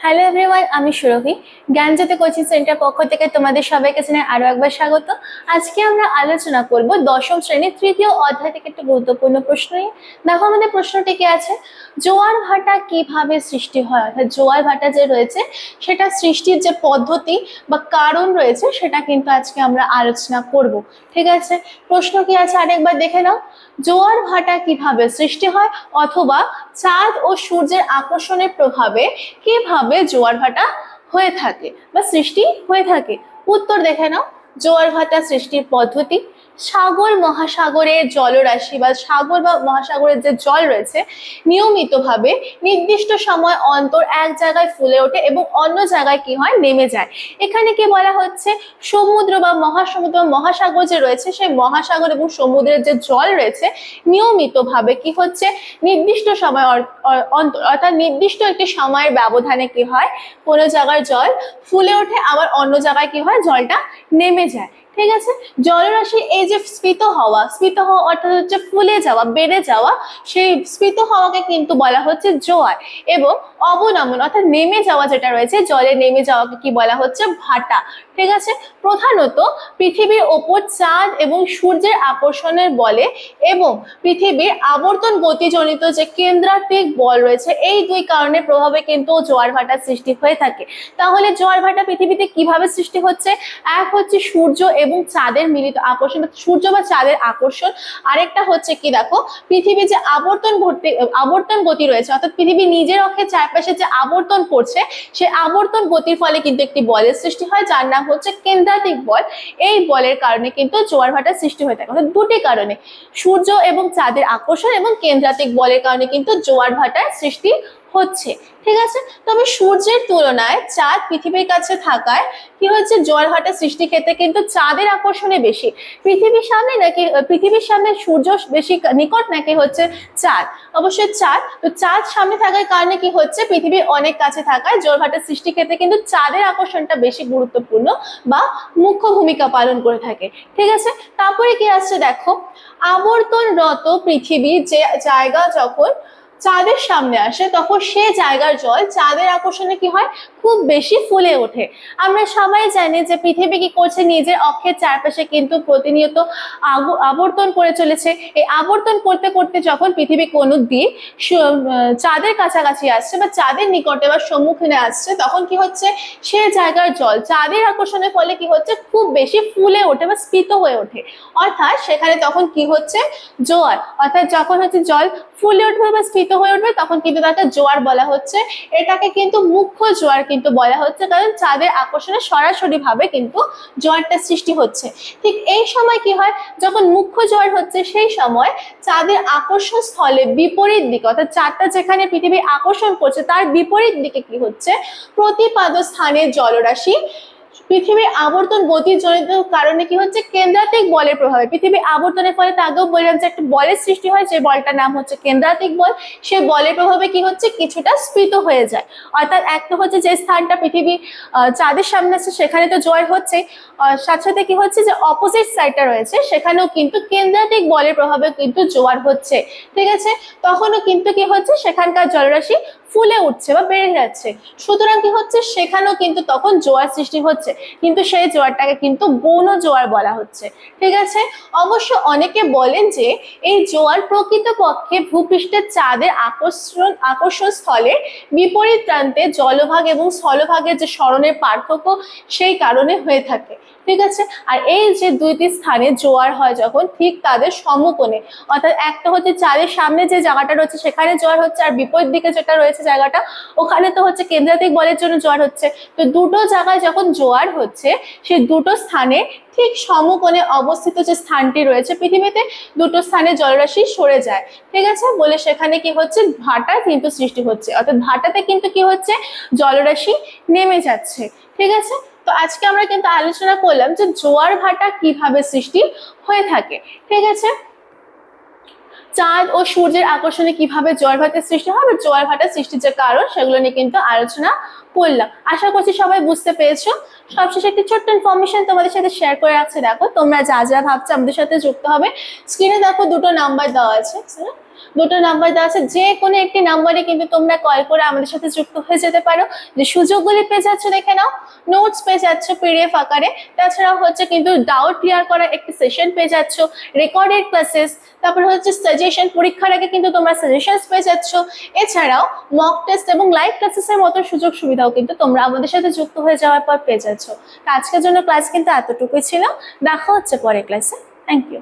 Hello everyone, আমি সুরভি। জ্ঞানজ্যোতি coaching centre পক্ষ থেকে তোমাদের সবাইকে জানাই আরো একবার স্বাগত। আজকে আমরা আলোচনা করব দশম শ্রেণীর তৃতীয় অধ্যায় থেকে একটা গুরুত্বপূর্ণ প্রশ্ন নিয়ে। দেখো আমাদের প্রশ্নটি কি আছে, জোয়ার ভাটা কিভাবে সৃষ্টি হয়, অর্থাৎ জোয়ার ভাটা যে রয়েছে সেটা সৃষ্টির যে পদ্ধতি বা কারণ রয়েছে সেটা কিন্তু আজকে আমরা আলোচনা করব। ঠিক আছে, প্রশ্ন কি আছে আরেকবার দেখে নাও। জোয়ার ভাটা কিভাবে সৃষ্টি হয়, অথবা চাঁদ ও সূর্যের আকর্ষণের প্রভাবে কিভাবে জোয়ার ভাটা হয়ে থাকে বা সৃষ্টি হয়ে থাকে। উত্তর দেখে নাও। জোয়ার ভাটা সৃষ্টির পদ্ধতি, সাগর মহাসাগরের জলরাশি বা সাগর বা মহাসাগরের যে জল রয়েছে নিয়মিতভাবে নির্দিষ্ট সময় অন্তর এক জায়গায় ফুলে ওঠে এবং অন্য জায়গায় কি হয়, নেমে যায়। এখানে কি বলা হচ্ছে, সমুদ্র বা মহাসমুদ্র মহাসাগর যে রয়েছে সেই মহাসাগর এবং সমুদ্রের যে জল রয়েছে নিয়মিতভাবে কি হচ্ছে, নির্দিষ্ট সময় অন্তর অর্থাৎ নির্দিষ্ট একটি সময়ের ব্যবধানে কি হয়, কোনো জায়গার জল ফুলে ওঠে আবার অন্য জায়গায় কি হয়, জলটা নেমে যায়। ঠিক আছে, জলরাশি এই যে স্ফীত হওয়া অর্থাৎ হচ্ছে ফুলে যাওয়া, বেড়ে যাওয়া, সেই স্ফীত হওয়াকে কিন্তু বলা হচ্ছে জোয়ার। এবং অবনমন অর্থাৎ নেমে যাওয়া যেটা রয়েছে, জলে নেমে যাওয়াকে কি বলা হচ্ছে, ভাটা। ঠিক আছে, প্রধানত পৃথিবীর ওপর চাঁদ এবং সূর্যের আকর্ষণের বলে এবং পৃথিবীর আবর্তন গতিজনিত যে কেন্দ্রাতিক বল রয়েছে, এই দুই কারণের প্রভাবে কিন্তু জোয়ার ভাটার সৃষ্টি হয়ে থাকে। তাহলে জোয়ার ভাটা পৃথিবীতে কিভাবে সৃষ্টি হচ্ছে, এক হচ্ছে সূর্য এবং চাঁদের মিলিত আকর্ষণ, সূর্য বা চাঁদের আকর্ষণ। আরেকটা হচ্ছে কি দেখো, পৃথিবীর যে আবর্তন গতি রয়েছে, অর্থাৎ পৃথিবী নিজের অক্ষের চারপাশে যে আবর্তন করছে, সে আবর্তন গতির ফলে কিন্তু একটি বলের সৃষ্টি হয় যার নাম হচ্ছে কেন্দ্রাতিক বল। এই বলের কারণে কিন্তু জোয়ার ভাটার সৃষ্টি হয়ে থাকে, অর্থাৎ দুটি কারণে, সূর্য এবং চাঁদের আকর্ষণ এবং কেন্দ্রাতিক বলের কারণে কিন্তু জোয়ার ভাটার সৃষ্টি হচ্ছে। ঠিক আছে, তবে সূর্যের তুলনায় চাঁদ পৃথিবীর কাছে থাকায় কি হচ্ছে, জোয়ার ভাটার সৃষ্টি ক্ষেত্রে কিন্তু চাঁদের আকর্ষণে বেশি। পৃথিবীর সামনে সূর্য বেশি নিকট নাকি হচ্ছে চাঁদ, অবশ্যই চাঁদ। তো চাঁদ সামনে থাকার কারণে কি হচ্ছে, পৃথিবীর অনেক কাছে থাকায় জোয়ার ভাটার সৃষ্টি ক্ষেত্রে কিন্তু চাঁদের আকর্ষণটা বেশি গুরুত্বপূর্ণ বা মুখ্য ভূমিকা পালন করে থাকে। ঠিক আছে, তারপরে কি আসছে দেখো, আবর্তনরত পৃথিবীর যে জায়গা যখন চাঁদের সামনে আসে তখন সে জায়গার জল চাঁদের আকর্ষণে কি হয়, খুব বেশি ফুলে ওঠে। আমরা সবাই জানি যে পৃথিবী কি করছে, নিজের অক্ষের চারপাশে কিন্তু প্রতিনিয়ত আবর্তন করে চলেছে। এই আবর্তন করতে করতে যখন পৃথিবী কোনো দিক চাঁদের কাছাকাছি আসছে বা চাঁদের নিকটে বা সম্মুখীনে আসছে, তখন কি হচ্ছে, সে জায়গার জল চাঁদের আকর্ষণের ফলে কি হচ্ছে, খুব বেশি ফুলে ওঠে বা স্ফীত হয়ে ওঠে। অর্থাৎ সেখানে তখন কি হচ্ছে, জোয়ার। অর্থাৎ যখন হচ্ছে জল ফুলে উঠবে বা স্ফীত হয়ে উঠবে তখন কিন্তু তাকে জোয়ার বলা হচ্ছে। এটাকে কিন্তু মুখ্য জোয়ার কিন্তু বলা হচ্ছে, কারণ চাঁদের আকর্ষণে সরাসরি ভাবে কিন্তু জোয়ারটা সৃষ্টি হচ্ছে। ঠিক এই সময় কি হয়, যখন মুখ্য জোয়ার হচ্ছে সেই সময় চাঁদের আকর্ষণ স্থলে বিপরীত দিকে, অর্থাৎ চাঁদটা যেখানে পৃথিবী আকর্ষণ করছে তার বিপরীত দিকে কি হচ্ছে, প্রতিপাদ্য স্থানের জলরাশি পৃথিবীর আবর্তন গতিজনিত কারণে কি হচ্ছে, কেন্দ্রাতিক বলের প্রভাবে, পৃথিবীর আবর্তনের ফলে তা আগেও বললাম যে একটা বলের সৃষ্টি হয়, যে বলটার নাম হচ্ছে কেন্দ্রাতিক বল। সেই বলের প্রভাবে কি হচ্ছে, কিছুটা স্ফীত হয়ে যায়। অর্থাৎ এক তো হচ্ছে যে স্থানটা পৃথিবী চাঁদের সামনে আছে সেখানে তো জোয়ার হচ্ছে, সাথে সাথে কি হচ্ছে, যে অপোজিট সাইডটা রয়েছে সেখানেও কিন্তু কেন্দ্রাতিক বলের প্রভাবে কিন্তু জোয়ার হচ্ছে। ঠিক আছে, তখনও কিন্তু কি হচ্ছে, সেখানকার জলরাশি ফুলে উঠছে বা বেড়ে যাচ্ছে, সুতরাং কি হচ্ছে, সেখানেও কিন্তু তখন জোয়ার সৃষ্টি হচ্ছে, কিন্তু সেই জোয়ারটাকে কিন্তু গৌণ জোয়ার বলা হচ্ছে। ঠিক আছে, অবশ্য অনেকে বলেন যে এই জোয়ার প্রকৃতপক্ষে ভূপৃষ্ঠের চাঁদের আকর্ষণ স্থলে বিপরীত প্রান্তে জলভাগ এবং স্থলভাগের যে সরণের পার্থক্য সেই কারণে হয়ে থাকে। ঠিক আছে, আর এই যে দুইটি স্থানে জোয়ার হয় যখন ঠিক তাদের সমকোণে, অর্থাৎ একটা হচ্ছে চাঁদের সামনে যে জায়গাটা রয়েছে সেখানে জোয়ার হচ্ছে, আর বিপরীত দিকে যেটা রয়েছে জায়গাটা ওখানে তো হচ্ছে কেন্দ্রাতিক বলের জন্য জোয়ার হচ্ছে। তো দুটো জায়গায় যখন জোয়ার হচ্ছে, সেই দুটো স্থানে ঠিক সমকোণে অবস্থিত যে স্থানটি রয়েছে পৃথিবীতে, দুটো স্থানে জলরাশি সরে যায়। ঠিক আছে, বলে সেখানে কি হচ্ছে, ভাটা কিন্তু সৃষ্টি হচ্ছে, অর্থাৎ ভাটাতে কিন্তু কি হচ্ছে, জলরাশি নেমে যাচ্ছে। ঠিক আছে, তো আজকে আমরা কিন্তু আলোচনা করলাম যে জোয়ার ভাটা কিভাবে সৃষ্টি হয়ে থাকে। ঠিক আছে, চাঁদ ও সূর্যের আকর্ষণে কিভাবে জোয়ার ভাটার সৃষ্টি হয়, জোয়ার ভাটার সৃষ্টির যে কারণ সেগুলো নিয়ে কিন্তু আলোচনা করলাম। আশা করছি সবাই বুঝতে পেরেছো। সবশেষে একটি ছোট্ট ইনফরমেশন তোমাদের সাথে শেয়ার করে রাখছি। দেখো তোমরা যা যা ভাবছো আমাদের সাথে যুক্ত হবে, স্ক্রিনে দেখো দুটো নাম্বার দেওয়া আছে, দুটো নাম্বার দেওয়া আছে, যে কোনো একটি নাম্বারে কিন্তু তোমরা কল করে আমাদের সাথে যুক্ত হয়ে যেতে পারো। যে সুযোগগুলি পেয়ে যাচ্ছ দেখে নাও, নোটস পেয়ে যাচ্ছ পিডিএফ আকারে, তাছাড়াও হচ্ছে কিন্তু ডাউট ক্লিয়ার করার একটি সেশন পেয়ে যাচ্ছ, রেকর্ডেড ক্লাসেস, তারপরে হচ্ছে সাজেশন, পরীক্ষার আগে কিন্তু তোমরা সাজেশনস পেয়ে যাচ্ছ। এছাড়াও মক টেস্ট এবং লাইভ ক্লাসেসের মতো সুযোগ সুবিধাও কিন্তু তোমরা আমাদের সাথে যুক্ত হয়ে যাওয়ার পর পেয়ে যাচ্ছ। তো আজকের জন্য ক্লাস কিন্তু এতটুকুই ছিল, দেখা হচ্ছে পরের ক্লাসে। Thank you.